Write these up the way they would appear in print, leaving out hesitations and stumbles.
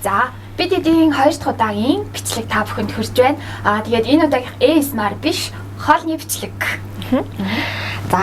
За бид эдийн 2 дахь удаагийн бичлэг та бүхэнд хүрч байна. Тэгээд энэ удаагийнх ASMR биш, хоолны бичлэг. За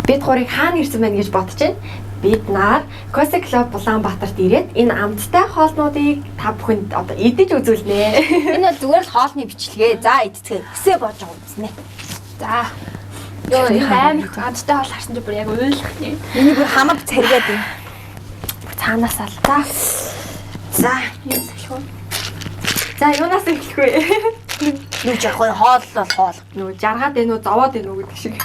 бид гурыг хаана ирсэн байна гэж бодож байна. Бид нар Cozy Club Улаанбаатарт ирээд энэ амттай хоолнуудыг та бүхэнд одоо идэж үзүүлнэ. Энэ бол зүгээр л хоолны бичлэгээ. За идцгээ. Өсөө боож байгаа үзнэ. За. Йоо амар амттай хоол харсан чи бүр яг ойлгох нэ. Энийг бүр хамаг царгаад юм. Цаанаас ал. За Юус эхлэх үү? За юунаас эхлэх вэ? Юу ч яг хоол бол хоол. Нөгөө жаргаад байна уу, зовоод байна уу гэдэг шиг.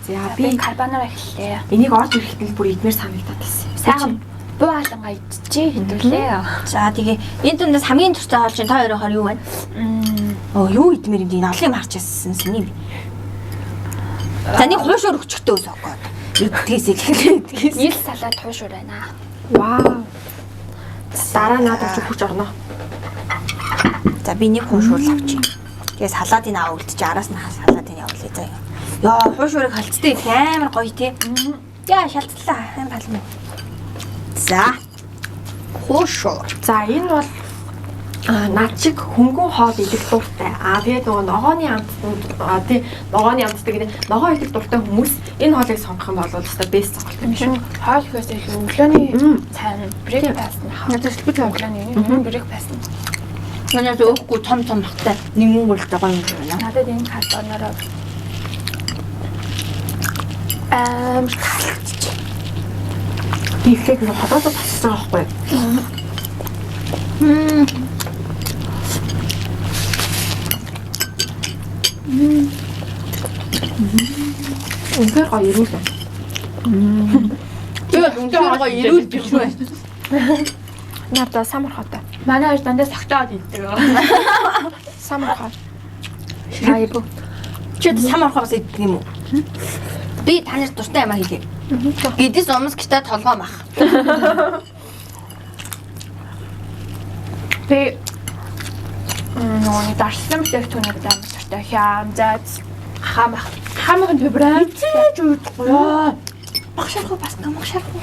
За Би карбонара эхэллээ. энийг орж ирэхэд бүр идмээр санагдаад байсан. Сайхан буу хаалгангаа идчихээ хэдүүлээ. За тэгээ энэ дундаас хамгийн туртай хоол чинь та хоёрын хор юу байна? Юу идмээр юм дий олон юм харж ирсэн юм. Таны хуушуур өчгтөө өсөхгүй. Идтгээс эхлэх. Ил салаад хуушуур байна. Вау. Дараа надад ч хүч орно. За би нэг хуушуур авчих. Тэгээ салаадын аа үлдчих араас нь салаадын явуулъя заа. Яа хуушуурыг халцтай амар гоё тий. Яа шалтлаа амар халмаа. За. Хуушуур. За энэ бол над шиг хөнгөн хоол идэх дуртай. Тэгээд нөгөө ногооны амттанд тий ногооны амттай гэдэг ногоо идэх дуртай хүмүүс энэ хоолыг сонгох юм бол өстой бэст сонголт юм шүү. Хоол ихээс их өглөөний цайн брейкфаст нь Надад л бит өглөөний брейкфаст нь. Манайд өөхгүй том багтай нэгэн гол байгаа юм байна. Надад энэ карбонара талч. Бифлэг нэг хотоос тассан байхгүй. Үнээр гоё ирүүлээ. Тэгээд үнээр гоё ирүүл биш үү? Надад самархатай. Манай хоёр дандаа согтоод иддэг. Самархаа. Айбу. Чи самархаас идэх юм уу? Би танаар дуртай юм а хэлье. Гэдэс умс гитаа толгоо мах. Би нөгөө дарсан бүтээгдэхүүнүүд амар дуртай. Хям заац хамаагийн төбрөө чиж уудахгүй ёо. Багшархуу бас намагшархуу.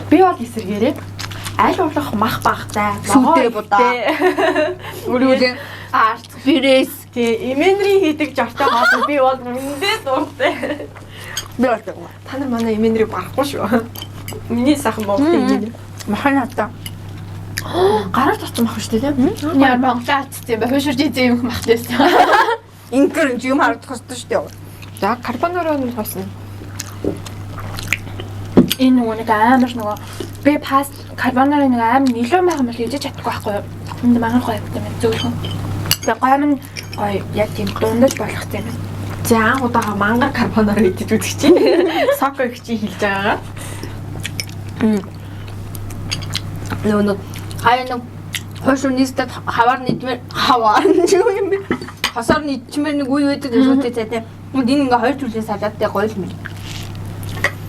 Би бол эсэргээрээ аль болох мах багтай, Сүдээ будаа. Үрүүлэн Арт бирээс тэгээ именри хийдэг жартай хоол би бол үндэ дуртай. би болдог. Та нар манай именрийг барахгүй шүү. Миний сайхан Монголын имэнри. Махан хата. Гараар турсан мах шүү дээ тийм. яар Монголын арт тийм хөөшөрж ийзээ юм махтайсан. Инкер юм харагдах хэрэгтэй шүү дээ. За карбонара нь хойсон. Энэ нөгөө нэг амар нөгөө би паст карбонара нэг амар нилүү маяг мэл хийж чадахгүй байхгүй юу? Энд мангар гоё юм байна зөвхөн. Тэгээ гоё минь гоё яг тийм дундаж болох юм. За анх удаага мангар карбонара идэж үзэх чинь. Соко их чи хэлж байгаагаа. Нөгөө хаяа хойшоо нийстэд хаваар нийтмээр хаваар юу юм бэ? Хасаар нийтмээр нэг үе байдаг зүйлтэй цайтай. Энэ ингээ хоёр зүйлээс салааттай гоё л мэл.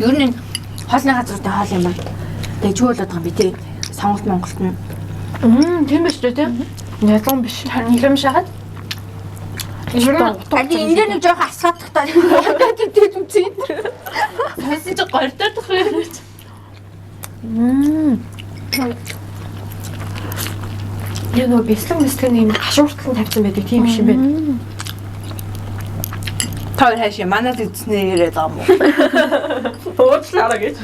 Ер нь хоолны газартай хоол юм байна. Тэгээ чүү болоод байгаа юм би тий. Сонголт Монголд нь. Тийм биш үү тийм? Язан биш. Харин нилэм шахаад. Али энэ нэг жоохон асгаадах таа. Тэт үзье. Хойсон чи гордох юм. Яг нөгөө бэслэг юм гашууртлан тавьсан байдаг тийм биш юм байна. Тоор хаашаа манад үзснээр яриад байгаа юм уу? Уучлаарай гэж.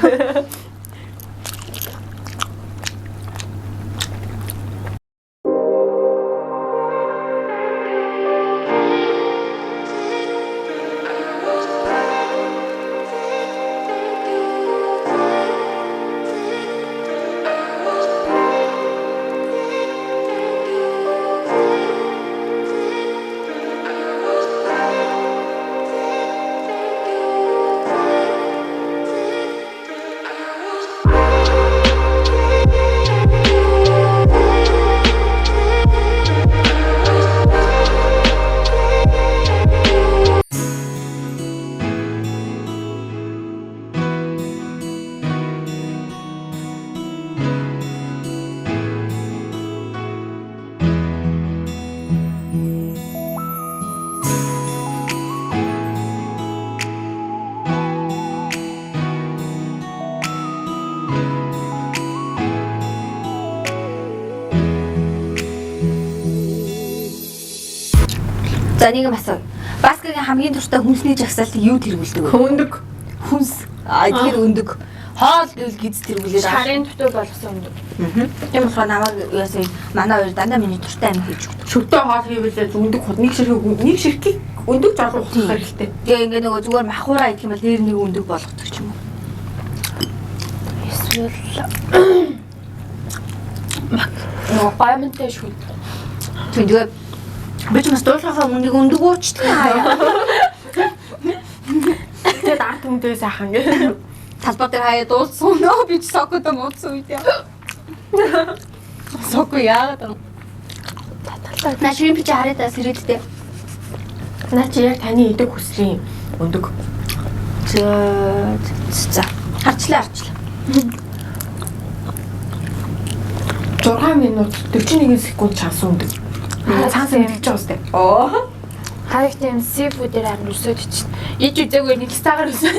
За нэг юм асуу. Баскагийн хамгийн дуртай хүнсний жагсаалтыг юу тэргүүлдэг вэ? Өндөг. Хүнс. Тэр өндөг. Хоол гэвэл гиз тэргүүлээд Шарын төтөө болгосон өндөг. Тийм болохоор намайг яасан манай хоёр дандаа миний дуртай юм хийж өгдөг. Шөвтэй хоол хийвэлээ өндөг хот нэг ширхэг өндөг жолгох хэрэгтэй. Тэгээ ингээ нөгөө зүгээр махуураа идэх юм бол дээр нэг өндөг болгодог ч юм уу. Эсвэл нөгөө гомонтэй шүү. Тэгээ би ч бас дуулахаа нэг өндөг уучдаг аа. Тэгээд ард хүнтэй сайхан гээ. Талбай дээр хаяа дуулсан нөө би ч сокото муудсан үед яа. Соко яагаад вэ? На шимп чи хараад сэрээдтэй. Наа чи яг таны идэг хүслийн өндөг. За харчлаа. 6 минут 41 секунд чансан өндөг. Цаанаас хэлж байгаа үстэй. Оо. Хаяг тийм сифүүдээр амар өсөж чинь. Ич үзээгүй нэг стагаар өсөж.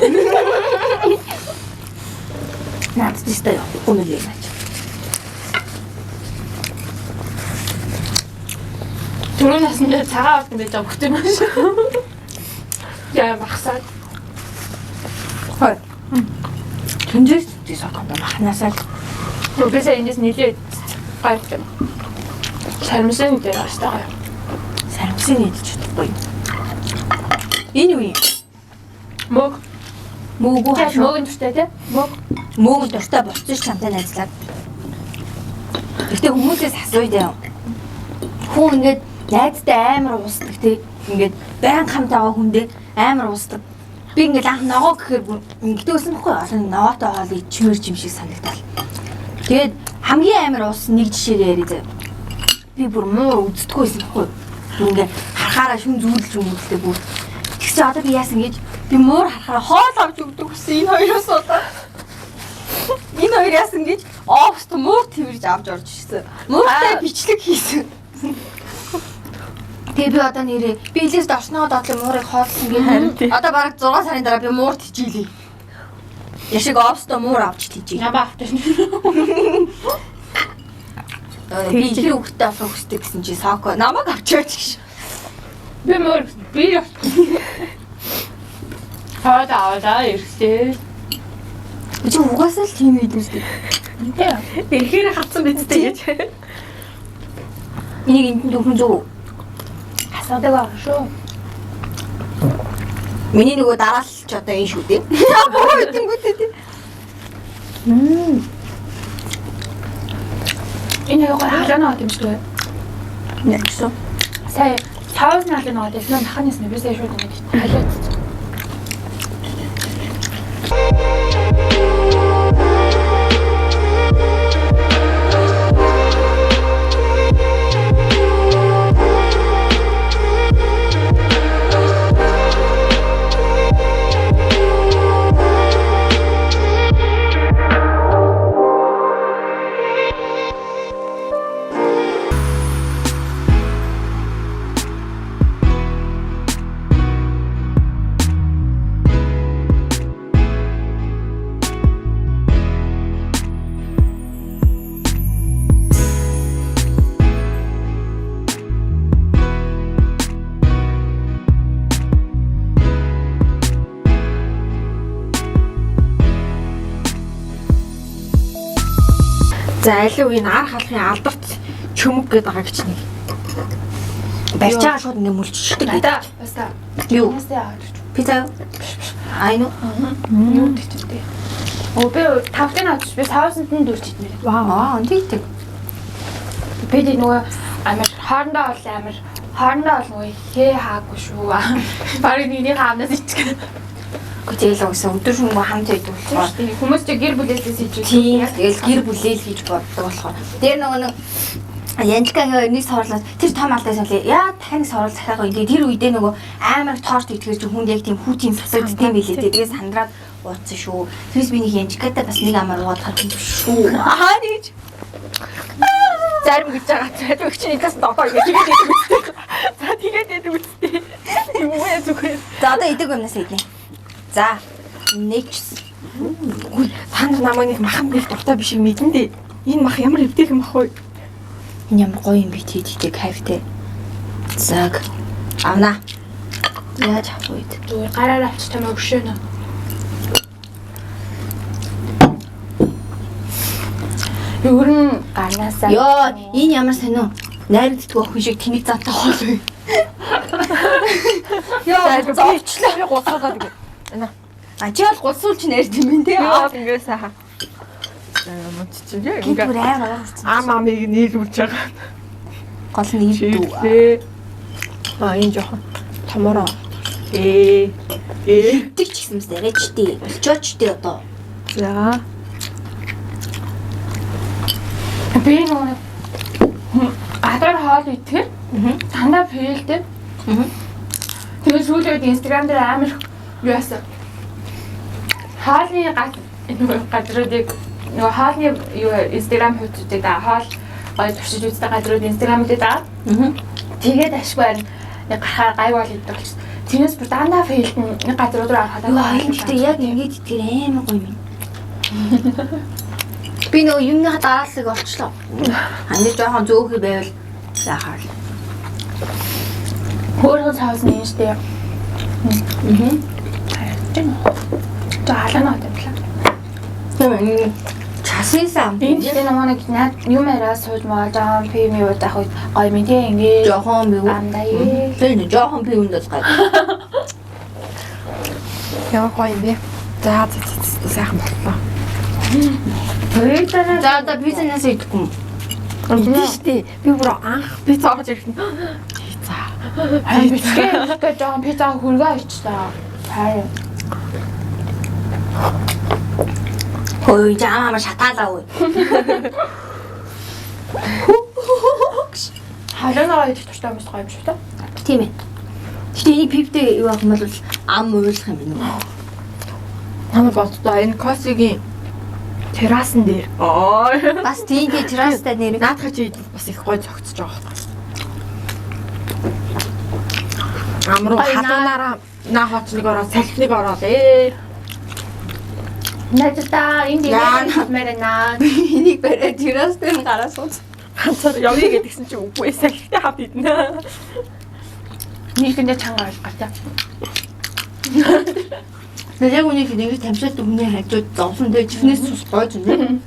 Наад тийстэй өмнө юм аач. Түрүүнээс нь цагаан авсан байж байгаа хөтөн маш. Яа махсаад. Хой. Тэнцээс сокото махнасаа. Өглөөсөө эндээс нэлээд гайхав. Сармсын дээр хастаа. Сармсын идэж чадахгүй. Энэ үе. Мөг Мөөгөө хашаа. мөгийн туртай тий? Мөөгөө дуртай болчих чамтай найзлаад. Гэтэ хүмүүсээс асууя. Хүн ингээд найзтай амар уусдаг тий. Ингээд баян хамтайгаа хүндээ амар уусдаг. Би ингээд анх ногоо гэхээр ингэдэгсэн байхгүй олон ногоотой хоол ичмэрч юм шиг санагдал. Тэгээд хамгийн амар уус нэг жишээ яриа. Би бүр муу үздэггүйсэн байхгүй. Ингээд харахаараа шүн зүүдэлж өмөлтэй бүр. Тэгсэн одоо би яасан гэж би муур харахаараа хоол авч өгдөг гэсэн энэ хоёроос удаа. Энэ хоёр яасан гэж офст муур тэрж авч орж ирсэн. Мууртай бичлэг хийсэн. Тэгээ би одоо нэрээ би илээс дорсноогоо дотлоо муурыг хоолсон гэх. Одоо бараг 6 сарын дараа би муур тижээлээ. Яшиг офсто муур авч тижээ. Намаа автаж. Би ихэр хөвгтэй болох хүсдэг гэсэн чи соко намайг авчаач гэж. Би мөр би аваа ирсэн. Чи угаасаа л тийм үйдэрдэг. Ихээр хатсан бидтэй гэж. Энийг энд дөхөн зөв. Асуудаг аа шүү. Миний нөгөө дараалч одоо энэ шүү дээ. Боо идэнгүүтэй тийм. Энэ яг халаанаа гэмшдэг. Нэгсэн. Сая цаавс наалнаа дэсэн наханаас нь бисээ шүү дээ. Халиад. За алив энэ ар халахын алдарт чөмөг гэдэг байгаа гэж нэг. Барьж байгаа шууд ингэ мүлччихдэг. Та баста. Юу? Баста. Пицца. Айно. Юу гэдэг. Оо би 5 тань авч би 500-д нь дүүрч идмээр. Вау, тэгдэг. Би нөгөө амар хоорондоо бол нөгөө хээ хаагүй шүү. Барыг нэгний хаамнаас ичдэг. Тэгэл өгсөн өдөр шөнөгүй хамт байдаг болохоор Хүмүүс ч гэр бүлээсээ сийж тийм тэгэл гэр бүлээл гэж боддог болохоор дээр нөгөө нэг Янжикагийн нэг суурлаад тэр том алдаа солио. Яа дахин суурлах захиагаа ингээ тэр үедээ нөгөө амар торт итгэж хүнд яг тийм хүүтийн сасагдсан билээ. Тэгээс сандраад ууцсан шүү. Тэрс би нэг Янжикатай бас нэг амар уудахаар шүү. Аа нэгж зарим гэж байгаа цайдаг чинь идэс догоо гэж тэгээд үзтээ. За тэгээд үзтээ. Юу яа зүгээр. За одоо идэг юмнаас иднэ. За next. Үгүй танд намайг нэг махан бил дуртай биш юм мэдэн дээ. Энэ мах ямар эвдэх юм ах вэ? Энэ ямар гоё юм бэ тийдэг кайфтэй. Заг. Авна. Яаж авах вэ? Зүгээр гараар авчих чамаа өшөөнө. Юу н гарнаасаа. Йоо, энэ ямар сонио. Найрагддаг охин шиг тэнийг заатаа хоолой. Йоо, зовчлаа. Би гуцаагаад ингэ. Эна. А чи бол гулсуулч нэрд юм бэ те? Ингээ сайхан. Мөн чи Гинт ингээ бүр амар урцсан. амыг нийлүүлж байгаа. Гол нь ирдүү. Энэ жоохон томороо. Ирдэг ч гэсэн яриачтэй. Болчоочтэй одоо. За. Би нөгөө гадар хоол идэхэр дандаа фейлдээ. Тэгээд сүүлд Instagram дээр амар юу яасан. Хаалны гадруудыг нөгөө хаалны юу Instagram хуудсуудыг хоол гоё туршиж үздэг гадрууд Instagram дээр даа. Тэгээд ашгүй нэг гарахаар гай бол иддэг гэж. Тэрнээс бүр дандаа фейлдэн нэг гадрууд руу харахад Гэхдээ яг ингэж итгэр амар гоё юм. Би нөгөө юмныхаа дарааллыг олчлоо. Хандаж жоохон зөөхий байвал яахаар. хөөрхөн цаасан юм штэ. Таалана гэвлээ. Тийм часын сан. Энэ ч нэг юм яриа сууж маа жаам пим юу таах үед гоё юм тий ингээ Жоохон бив. андаа. Тийм жоохон пивэнд гай. Яа гоё юм бэ? За сайхан боллоо. За бизнес идэхгүй. Тийм штий. Би бүр анх би цааж ирсэн. За. Харин бичгээ жаам пизза хөргөө ичтаа. Харин Ой, жаамаа шатаалаа үе. халуунаа идэх туртай хүмүүс гоё юм шүү дээ. Тийм ээ. Гэтэ энэ пивтэй юу ах юм бол ам уйлах юм байна уу? Намайг боддоо энэ косигийн террасан дээр. Бас тийм террастай нэр. Наадах чи бас их гоё зогцож байгаа. Амруу халуунаараа наахоч нэг ороо салхиныг ороод Надад энэ мэрэнаа. Энийг барай террастай гараа сууц. ганцаар явъя гэдгсэн чи үгүй салхитай хав иднэ. Нийгэндээ чанга ойлготой. Яг үнийг нэг тамшилт өмнө хажууд зовлон дээр чихнээс цус гойж байна.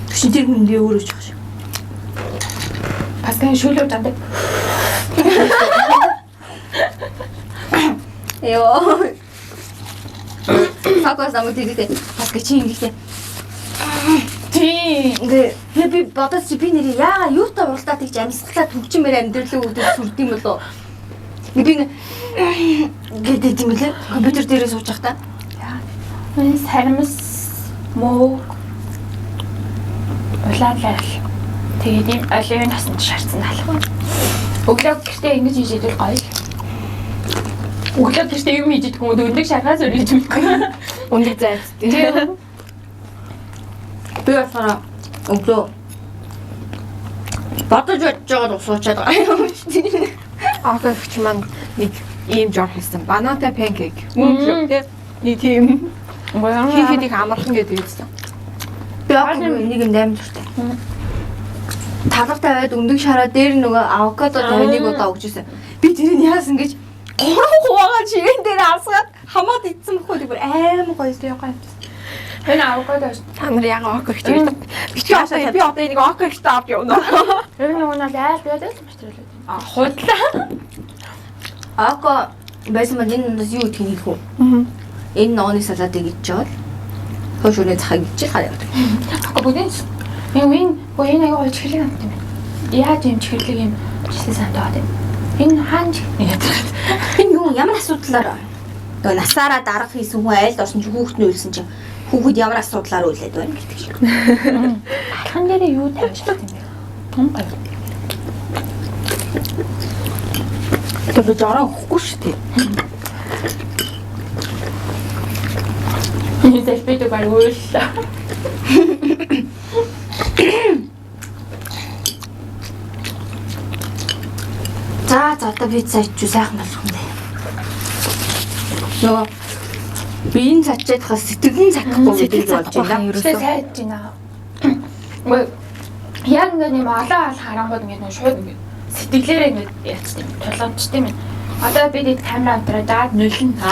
Тэгшин тэр хүн дээр өөрөө чих шиг. Паскын шүлөө зандаа. Ёо. Сакос намайг тэгтээ паска чи ингэхдээ. Ингээ би бодож би нэр яага юутай уралдаад тэгж амьсгалаа төгчмээр амьдралаа үүдээ сүрд юм болоо. Би гэдэг юм лээ. Компьютер дээрээ сууж байхдаа. Энэ сарамс муу улаалал. Тэгээд ийм оливын насанд шаардсан алах. Өглөө гэртээ ингэж хийж идэл гоё. Өглөө гэртээ юм хийж идэх юм өндөг шаргаас өргөж мэдгүй. Өндөг зайц. Тийм. Би болохоор өглөө бодож байгаа суучаад байгаа юм шиг. Афэгч маань нэг ийм жоо хийсэн. Банатай панкейк. Мөн тийм. Нэг тийм. Хийхэд их амархан гэдэг үзсэн. Би яг нэг юм дайм дуртай. Талар тавиад өндөг шараа дээр нөгөө авокадо тавиныг удаа өгчээсэн. Би тэрийг яасан гэж гурван чивэн дээр асгаад хамаад идсэн бохоо бүр аим гоё гоё. Энэ авокадо. Та нар яг окогч ирдэг. Би одоо энийг окогч авч явна. Энэ нөгөө нь айл байдаг юм шиг л. А худлаа. Ако байсан мань энэ нас юу гэдгийг хөө. Энэ нооны салаатыг идчихвэл хөөшөөний цахаг идчих хараа. Ако бүгдийн энэ энэ аяга чихлэг амт юм. Яаж юм чихлэг юм чихсэн сандаад юм. Энэ хаан Энэ юу ямар асуудлаар нөгөө насаараа дарга хийсэн хүн айлд орсон чи хүүхэд нь үлсэн чинь хүүхэд ямар асуудлаар үлээд байна гэдэг шиг. алхан дээрээ юу тавьж шат юм бэ? Том гоё. Одоо жороо өгөхгүй шүү дээ. Энэ дэвпэд баг үйлээ. За одоо пицца ичүү сайхан болох юм дээ. Нөгөө би энэ цачаад хас сэтгэлэн цатахгүй гэдэг болж байна. Тэрээ сайд байна. Мөн яг ингээд юм олон харанхууд ингээд нэг шууд ингээд сэтгэлээрээ ингэ яц тийм тулгамч тийм ээ. Одоо би дээд камера амтраа даад нулна.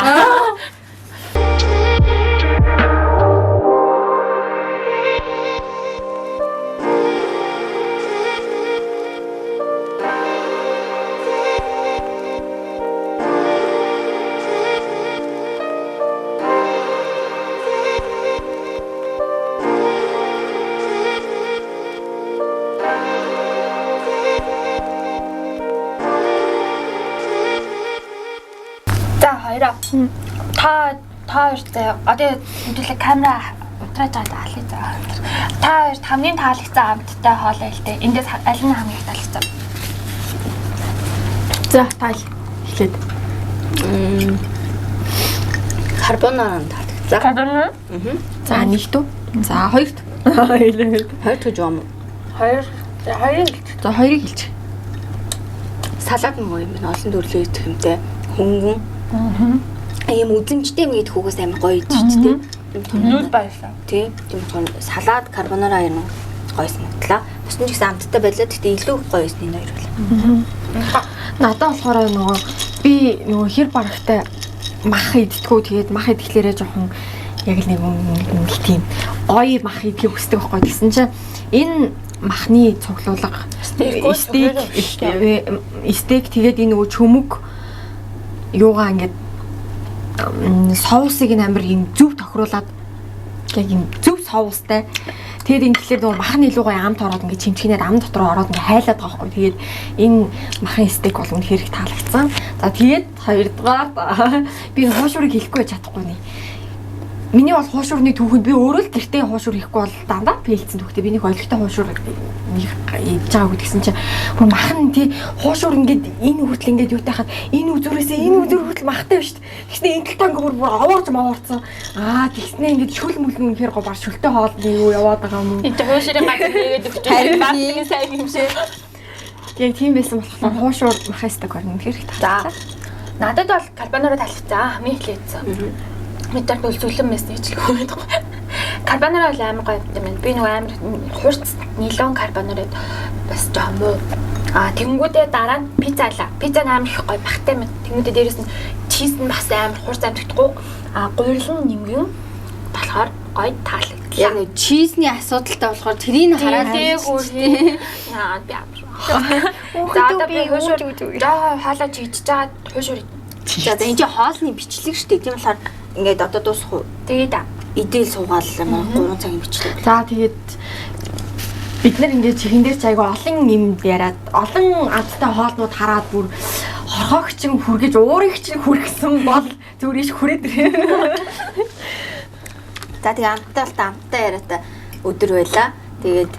За хоёроо. Та хоёртай одоо хэдүүлээ камера утрааж байгаа аль за. Та хоёрт хамгийн таалагдсан амттай хоолой л дээ. Эндээс аль нь хамгийн их таалагдсан? За таал эхлээд. Карбонара таалагдсан. Карбонара? За нэгт үү? За хоёрт. Хоёр гэж юм. Хоёрыг За хоёрыг хэлчих. Салаад муу юм байна. Олон төрлөө идэх юмтай. Хөнгөн. Ийм үзэмжтэй юм гэдэг хүүгээс амар гоё идэж тий. нүүл баялаа. Тий. Тийм салаад карбонара юм гоё санагдлаа. Бус нь ч гэсэн амттай байлаа. Гэхдээ илүү гоё байсан энэ хоёр байлаа. Надад болохоор нөгөө би нөгөө хэр барагтай мах идтгүү тэгээд мах идэхлээрээ жоохон яг л нэг тийм гоё мах идэхийг хүсдэг байхгүй. Тэгсэн чинь энэ махны цуглуулга стейк тэгээд энэ нөгөө чөмөг юугаа ингээд соусыг амар юм зөв тохируулаад яг юм зөв соустай. Тэгээд энэ тэгэхээр нөгөө махны илүү гоё амт ороод ингээд чимчгнээд ам дотор ороод ингээд хайлаад байгаа байхгүй. Тэгээд энэ махын стейк бол үнэхээр их таалагдсан. За тэгээд хоёрдугаар би хуушурыг хэлэхгүй чадахгүй нэ. Миний бол хуушурны түүхэнд би өөрөө л гэртээ хуушур хийхгүй бол дандаа пэлцэн түүхтэй. Би нэг ойлгохтой хуушур нэг идж байгаагүй гэсэн чинь бүр махан тий хуушур ингээд энэ хүртэл ингээд юутай хаад энэ үзүүрээсээ энэ үзүүр хүртэл махтай биш. Тэгснэ энэ талтай ингээд бүр овоорч маваарцсан. Тэгснэ ингээд шүл мүлгэн үнэхээр го бар шүлтэй хоолны юу яваад байгаа юм. Энд хуушрын гадар нэгээд өгч байгаа сайн юм шиг. Яг тийм байсан болохоор хуушур махайстаг байна үнэхээр их За. Надад бол карбонара таалагдсан. Хамгийн ихлээдсэн. Мэдэр бол зүлэн мэсний ижлэг байдаг. Карбонара бол амар гоё юм байна. Би нөгөө амар хурц нилон карбонарад бас жоохон муу. Тэнгүүдээ дараа нь пицца алаа. Пицца амар их гоё багтай мэд. Тэнгүүдээ дээрэс нь чиз нь бас амар хурц амтдаггүй. Гурилан нэмгэн болохоор гоё таалагдлаа. Яг нэг чизний асуудалтай болохоор тэрийг хараад би амар. За одоо би хуушур жаа хаалаа чийдэж байгаа хуушур. За энэ чинь хоолны бичлэг шүү дээ. Тийм болохоор ингээд одоо дуусах уу? Тэгээд Идээл суугаал 3 цагийн бичлэг. За тэгээд бид нар ингээд чихэн дээр ч айгүй олон юм яриад олон амттай хоолнууд хараад бүр хорхоогч нь хүргэж уурыг чинь хүргэсэн бол зүгээр иш хүрээд ирээ. За тэгээ амттай яриатай өдөр байла. Тэгээд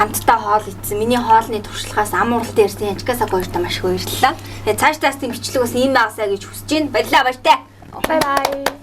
хамтдаа хоол идсэн. Миний хоолны туршлагаас ам уралт ярьсан Янчкасаа хоёртаа маш их баярлалаа. Тэгээд цааш таас тийм бичлэг бас ийм байгаасаа гэж хүсэж байна. Баярлалаа баяртай. бай бай.